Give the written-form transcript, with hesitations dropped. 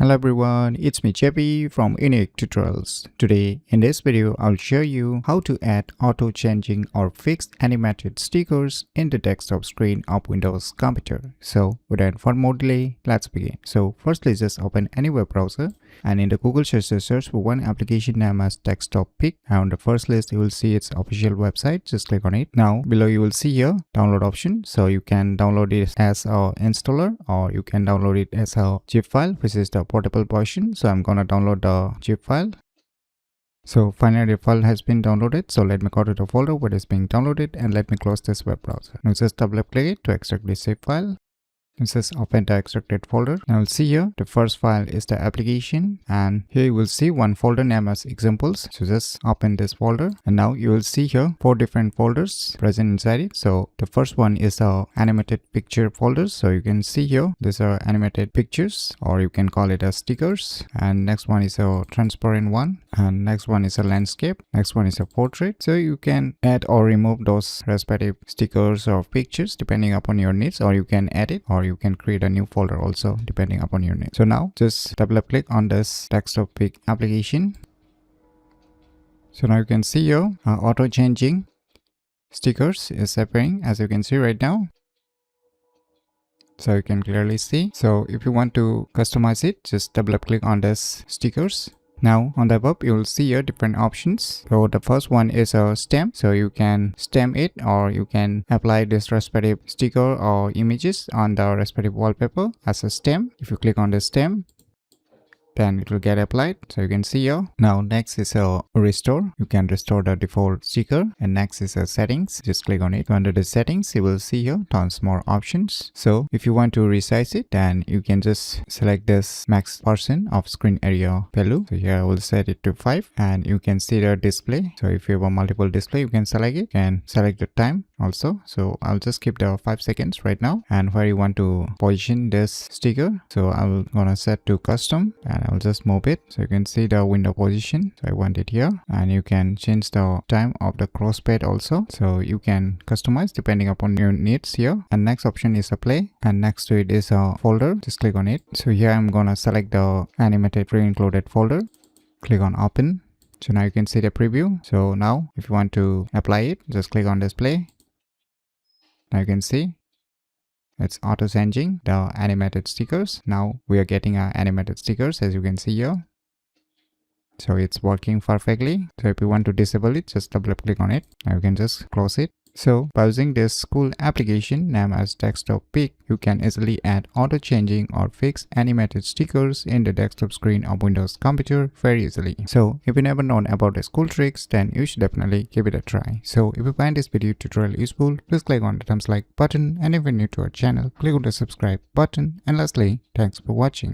Hello everyone, it's me JP from UniqueTutorials. Today in this video, I'll show you how to add auto-changing or fixed animated stickers in the desktop screen of Windows computer. So without further delay, let's begin. So firstly, just open any web browser and in the Google search for one application named as Desktop Pick. And on the first list, you will see its official website. Just click on it. Now below you will see here download option. So you can download it as a installer or you can download it as a zip file, which is the portable version. So I'm gonna download the zip file. So finally the file has been downloaded. So let me go to the folder where it's being downloaded and let me close this web browser. Now just double click it to extract the zip file. This is open the extracted folder. Now you'll see here the first file is the application, and here you will see one folder named as examples. So just open this folder and now you will see here 4 different folders present inside it. So the first one is the animated picture folder. So you can see here these are animated pictures, or you can call it as stickers. And next one is a transparent one, and next one is a landscape, next one is a portrait. So you can add or remove those respective stickers or pictures depending upon your needs, or you can add it, or you can create a new folder also depending upon your need. So now just double click on this Desktop Pick application. So now you can see here auto changing stickers is appearing, as you can see right now. So you can clearly see. So if you want to customize it, just double click on this stickers. Now on the above you will see here different options. So the first one is a stamp. So you can stamp it, or you can apply this respective sticker or images on the respective wallpaper as a stamp. If you click on the stamp, then it will get applied. So you can see here. Now next is a restore. You can restore the default sticker. And next is a settings. Just click on it. Under the settings you will see here tons more options. So if you want to resize it, then you can just select this max % of screen area value. So here I will set it to 5, and you can see the display. So if you have a multiple display, you can select it. You can select the time also. So I'll just keep the 5 seconds right now. And where you want to position this sticker, so I'm gonna set to custom, and I'll just move it. So you can see the window position. So I want it here, and you can change the time of the crosspad also. So you can customize depending upon your needs here. And next option is a play, and next to it is a folder. Just click on it. So here I'm gonna select the animated pre-included folder. Click on open. So now you can see the preview. So now if you want to apply it, just click on display. Now you can see it's auto changing the animated stickers. Now we are getting our animated stickers, as you can see here. So it's working perfectly. So if you want to disable it, just double click on it. Now you can just close it. So by using this cool application named as Desktop Pick, you can easily add auto changing or fix animated stickers in the desktop screen of Windows computer very easily. So if you never known about these cool tricks, then you should definitely give it a try. So if you find this video tutorial useful, please click on the thumbs like button, and if you're new to our channel, click on the subscribe button. And lastly, thanks for watching.